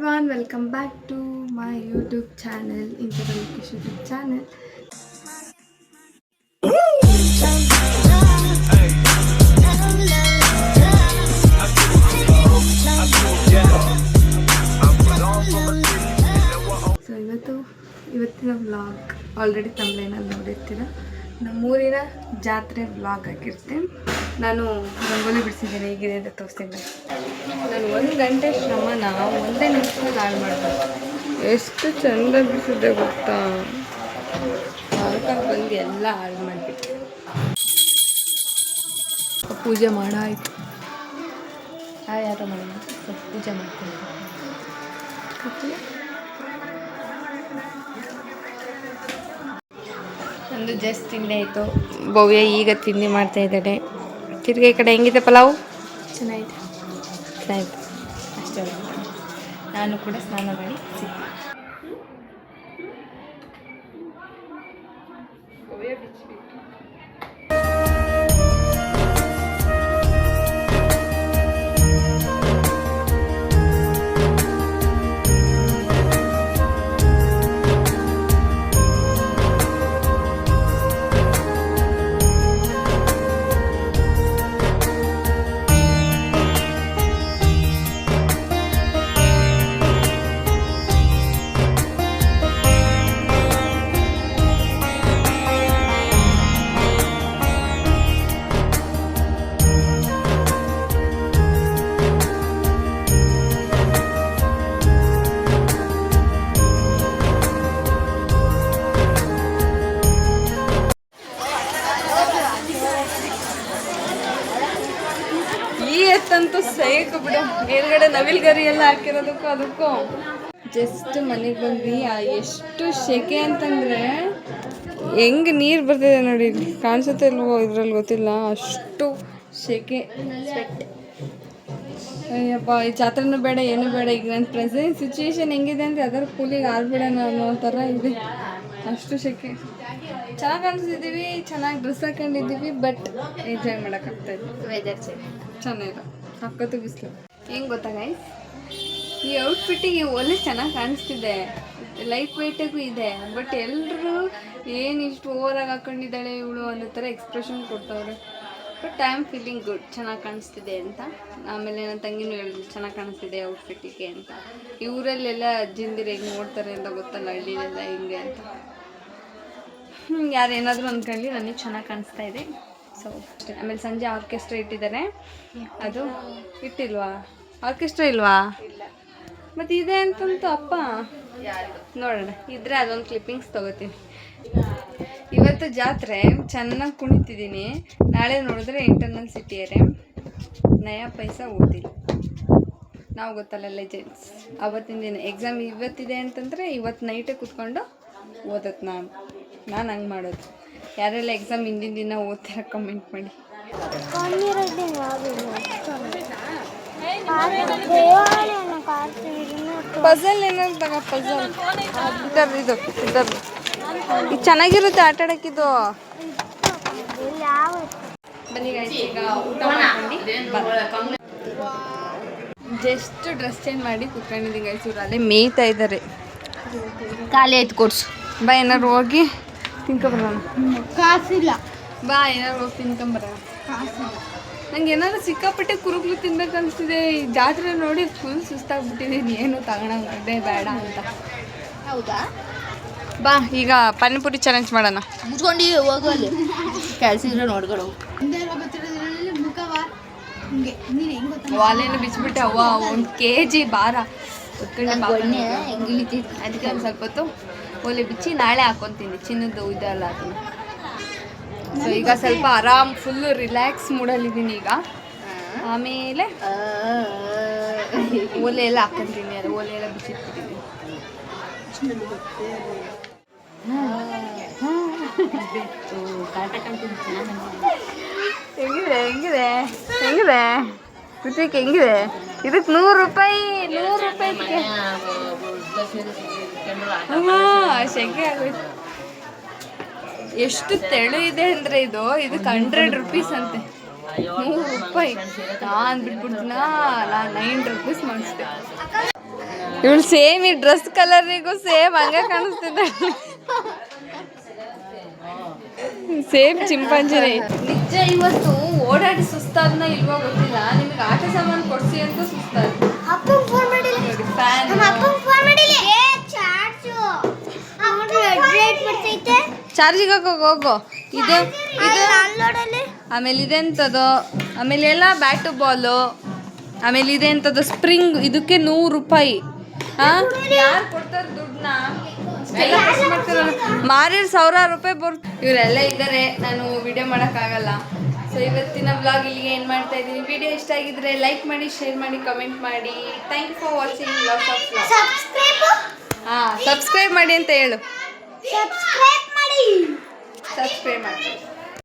everyone, welcome back to my YouTube channel, Interlokish YouTube channel. So ಇವತ್ತಿನ vlog already ತಮ್ಮನೇನಲ್ಲಿ ನೋಡಿರ್ತೀರ. ನಮ್ಮೂರಿನ ಜಾತ್ರೆ vlog ಆಗಿರುತ್ತೆ. ನಾನು ರಂಗೋಲಿ ಬಿಡಿಸಿದ್ದೇನೆ, ಹೇಗಿದೆ ಅಂತ ತೋರಿಸ್ತೀನಿ. ನಾನು 1 ಗಂಟೆ ಶ್ರಮನ ಒಂದೇ ನಿಮಿಷದಲ್ಲಿ ಹಾಳು ಮಾಡಬೇಕು. ಎಷ್ಟು ಚೆಂದ ಬಿಡಿಸಿದ್ದೆ ಗೊತ್ತಾ. ಅದಕ್ಕಾಗಿ ಬಂದು ಎಲ್ಲ ಹಾಳು ಮಾಡಿಬಿಟ್ಟು ಪೂಜೆ ಮಾಡಾಯಿತು. ಯಾರೋ ಮಾಡೋಣ, ಪೂಜೆ ಮಾಡ್ತೀನಿ. ಒಂದು ಜಸ್ಟ್ ತಿಂಡಿ ಆಯಿತು. ಭವ್ಯ ಈಗ ತಿಂಡಿ ಮಾಡ್ತಾ ಇದ್ದಾಳೆ. ತಿರ್ಗಿ ಈ ಕಡೆ ಹೆಂಗಿದೆ ಪಲಾವು? ಚೆನ್ನಾಗಿದೆ ಅಷ್ಟೇ. ನಾನು ಕೂಡ ಸ್ನಾನ ಮಾಡಿ ಸಿಗ್ತೀನಿ. ಅಂತೂ ಸೈಕ್ ಬಿಡು. ಮೇಲ್ಗಡೆ ನವಿಲ್ಗರಿ ಎಲ್ಲ ಹಾಕಿರೋದಕ್ಕೂ ಅದಕ್ಕೂ ಜಸ್ಟ್ ಮನೆಗೆ ಬಂದ್ವಿ. ಎಷ್ಟು ಸೆಕೆ ಅಂತಂದರೆ ಹೆಂಗೆ ನೀರು ಬರ್ತಿದೆ ನೋಡಿ, ಇಲ್ಲಿ ಕಾಣಿಸುತ್ತೆ ಇಲ್ವೋ ಇದ್ರಲ್ಲಿ ಗೊತ್ತಿಲ್ಲ, ಅಷ್ಟು ಸೆಕೆ. ಅಯ್ಯಪ್ಪ, ಈ ಜಾತ್ರೆನೂ ಬೇಡ ಏನೂ ಬೇಡ. ಈಗ ನನ್ನ ಪ್ರೆಸೆಂಟ್ ಸಿಚುವೇಶನ್ ಹೆಂಗಿದೆ ಅಂದರೆ ಅದರ ಕೂಲಿಗೆ ಆಡ್ಬಿಡೋಣ ಅನ್ನೋ ಥರ ಇದೆ. ಅಷ್ಟು ಸೆಕೆ. ಚೆನ್ನಾಗಿ ಕಾಣಿಸ್ತಿದ್ದೀವಿ, ಚೆನ್ನಾಗಿ ಡ್ರೆಸ್ ಹಾಕೊಂಡಿದ್ದೀವಿ, ಬಟ್ ಎಂಜಾಯ್ ಮಾಡೋಕ್ಕಾಗ್ತಾಯಿದೆ. ವೆದರ್ ಚೆನ್ನಾಗಿಲ್ಲ, ಸಕ್ಕತ್ತು ಬಿಸಿಲು. ಹೆಂಗೆ ಗೊತ್ತಾ ಗೈಸ್, ಈ ಔಟ್ಫಿಟ್ಟಿಗೆ ಒಳ್ಳೆ ಚೆನ್ನಾಗಿ ಕಾಣಿಸ್ತಿದೆ, ಲೈಟ್ ವೆಯ್ಟಾಗೂ ಇದೆ. ಬಟ್ ಎಲ್ಲರೂ ಏನು ಇಷ್ಟು ಓವರಾಗಿ ಹಾಕೊಂಡಿದ್ದಾಳೆ ಇವಳು ಅನ್ನೋ ಥರ ಎಕ್ಸ್ಪ್ರೆಷನ್ ಕೊಟ್ಟವ್ರೆ. But I am feeling good, ಚೆನ್ನಾಗಿ ಕಾಣಿಸ್ತಿದೆ ಅಂತ. ಆಮೇಲೆ ನನ್ನ ತಂಗಿನೂ ಹೇಳಿದ್ರು ಚೆನ್ನಾಗಿ ಕಾಣಿಸ್ತಿದೆ ಔಟ್ಫಿಟ್ಟಿಗೆ ಅಂತ. ಇವರಲ್ಲೆಲ್ಲ ಅಜ್ಜಿಂದಿರು ಹೆಂಗೆ ನೋಡ್ತಾರೆ ಅಂತ ಗೊತ್ತಲ್ಲ, ಹಳ್ಳಿಲೆಲ್ಲ ಹಿಂಗೆ ಅಂತ. ಯಾರು ಏನಾದರೂ ಅಂದ್ಕೊಳ್ಳಿ, ನನಗೆ ಚೆನ್ನಾಗಿ ಕಾಣಿಸ್ತಾ ಇದೆ. ಸೊ ಅಷ್ಟೇ. ಆಮೇಲೆ ಸಂಜೆ ಆರ್ಕೆಸ್ಟ್ರಾ ಇಟ್ಟಿದ್ದಾರೆ. ಅದು ಇಟ್ಟಿಲ್ವಾ? ಆರ್ಕೆಸ್ಟ್ರಾ ಇಲ್ವಾ? ಮತ್ತು ಇದೆ ಅಂತಂತು ಅಪ್ಪ. ನೋಡೋಣ, ಇದ್ದರೆ ಅದೊಂದು ಕ್ಲಿಪ್ಪಿಂಗ್ಸ್ ತೊಗೋತೀನಿ. ಇವತ್ತು ಜಾತ್ರೆ ಚೆನ್ನಾಗಿ ಕುಣಿತಿದ್ದೀನಿ. ನಾಳೆ ನೋಡಿದ್ರೆ ಇಂಟರ್ನಲ್ ಸಿಟಿಯರೇ, ನಯಾ ಪೈಸಾ ಓದಿಲ್ಲ. ನಾವು ಗೊತ್ತಲ್ಲ ಲೆಜೆಂಡ್ಸ್. ಅವತ್ತಿನ ದಿನ ಎಕ್ಸಾಮ್ ಇವತ್ತಿದೆ ಅಂತಂದರೆ ಇವತ್ತು ನೈಟೇ ಕೂತ್ಕೊಂಡು ಓದತ್ತು. ನಾನು ಹಂಗೆ ಮಾಡೋದು. ಯಾರೆಲ್ಲ ಎಕ್ಸಾಮ್ ಹಿಂದಿನ ದಿನ ಓದ್ತಾರ ಕಮೆಂಟ್ ಮಾಡಿ. ಪಜಲ್ ಏನಾದ್ರು ತಗ, ಪಜಲ್ ಇದು ಇದು ಚೆನ್ನಾಗಿರುತ್ತೆ ಆಟ ಆಡೋಕ್ಕಿದು. ಬನ್ನಿ ಗೈಸ್, ಈಗ ಊಟ ಮಾಡ್ಕೊಂಡು ಜಸ್ಟ್ ಡ್ರೆಸ್ ಚೇಂಜ್ ಮಾಡಿ ಕುತ್ಕೊಂಡಿದ್ದೀನಿ ಗೈಸ್. ಇವ್ರು ಅಲ್ಲೇ ಮೇಯ್ತಾ ಇದ್ದಾರೆ. ಖಾಲಿ ಆಯ್ತು ಕೊಡ್ಸು. ಬಾ, ಏನಾದ್ರು ಹೋಗಿ ತಿನ್ಕೊಂಬರೋಣ. ಕಾಸಿಲ್ಲ, ಬಾ ಏನಾದ್ರು ಹೋಗಿ ತಿನ್ಕೊಂಬರೋಣ. ಕಾಸಿಲ್ಲ. ನಂಗೆ ಏನಾದ್ರು ಸಿಕ್ಕಾಪಟ್ಟೆ ಕುರುಗ್ಲು ತಿನ್ಬೇಕು ಅನಿಸ್ತಿದೆ. ಈ ಜಾತ್ರೆ ನೋಡಿ ಫುಲ್ ಸುಸ್ತಾಗ್ಬಿಟ್ಟಿದ್ದೀನಿ, ಏನು ತಗೊಳಂಗೆ ಬೇಡ ಅಂತ. ಹೌದಾ? ಬಾ ಈಗ ಪಾನಿಪುರಿ ಚಾಲೆಂಜ್ ಮಾಡೋಣ. ಮುಚ್ಕೊಂಡು ಹೋಗುವಲ್ಲಿ ಕೆಲಸ ಇದ್ರೆ ನೋಡ್ಕೊಡು. ವಾಲೇನು ಬಿಚ್ಚಿಬಿಟ್ಟೆ ಅವ್ವ, 1 kg ಭಾರ ಅದಕ್ಕೆ ಒಂದು ಸ್ವಲ್ಪ ಹೊತ್ತು ಒಲೆ ಬಿಚ್ಚಿ ನಾಳೆ ಹಾಕೊತೀನಿ. ಚಿನ್ನದ್ದು ಇದೆಲ್ಲ ಅದನ್ನು. ಸೊ ಈಗ ಸ್ವಲ್ಪ ಆರಾಮ್ ಫುಲ್ಲು ರಿಲ್ಯಾಕ್ಸ್ ಮೂಡಲ್ಲಿದ್ದೀನಿ ಈಗ. ಆಮೇಲೆ ಒಲೆ ಎಲ್ಲ ಹಾಕೊತೀನಿ. ಅದು ಒಲೆ ಎಲ್ಲ ಬಿಚ್ಚಿಟ್ಬಿಟ್ಟಿದ್ದೀನಿ. ಹೆಂಗಿದೆ ಹೆಂಗಿದೆ ಹೆಂಗಿದೆ ಋತಿಕ್, ಹೆಂಗಿದೆ? ಇದಕ್ಕೆ 100 ರೂಪಾಯಿ. 100 ರೂಪಾಯಿ ಶೆಕೆ ಆಗೋಯ್ತು. ಎಷ್ಟು ತೆಳು ಇದೆ ಅಂದರೆ ಇದಕ್ಕೆ 100 ರೂಪೀಸ್ ಅಂತೆ. 100 ರೂಪಾಯಿ. ನಾನು ಬಿಟ್ಬಿಡ್ತೀನ, ನಾನು 9 ರೂಪೀಸ್ ಮಾಡಿಸ್ದೆ. ಇವಳು ಸೇಮ್ ಈ ಡ್ರೆಸ್ ಕಲರಿಗೂ ಸೇಮ್ ಹಂಗೆ ಕಾಣಿಸ್ತಿದ್ದೆ. ಸೇಮ್ ಚಿಂಪಾಂಜಿನೇ. ನಿಜ ಇವತ್ತು ಓಡಾಡಿ ಸುಸ್ತಾದ್ನ ಇಲ್ವಾ ಗೊತ್ತಿಲ್ಲ, ನಿಮಗೆ ಆಟ ಸಾಮಾನು ಕೊಡ್ಸಿ ಅಂತ ಸುಸ್ತಾದ. ಚಾರ್ಜಿಗೆ ಹೋಗೋ. ಇದು ಆಮೇಲೆ ಇದೆಂಥದ್ದು, ಆಮೇಲೆ ಎಲ್ಲ ಬ್ಯಾಟು ಬಾಲು, ಆಮೇಲೆ ಇದೆಂಥದ್ದು ಸ್ಪ್ರಿಂಗ್, ಇದಕ್ಕೆ 100 ರೂಪಾಯಿ. ಯಾರು ಕೊಡ್ತಾರೆ ದುಡ್ಡನ್ನ? ಮಾರಿರ್ 1000 ರೂಪಾಯಿ ಬರ್ತು. ಇವರೆಲ್ಲ ಇದ್ದಾರೆ, ನಾನು ವಿಡಿಯೋ ಮಾಡೋಕ್ಕಾಗಲ್ಲ. ಸೊ ಇವತ್ತಿನ ವ್ಲಾಗ್ ಇಲ್ಲಿಗೆ ಏನು ಮಾಡ್ತಾ ಇದ್ದೀನಿ. ವಿಡಿಯೋ ಇಷ್ಟ ಆಗಿದ್ರೆ ಲೈಕ್ ಮಾಡಿ, ಶೇರ್ ಮಾಡಿ, ಕಮೆಂಟ್ ಮಾಡಿ. Thank you for watching. Lots of love. Subscribe ಮಾಡಿ ಅಂತ ಹೇಳು. ಸಬ್ಸ್ಕ್ರೈಬ್ ಮಾಡಿ.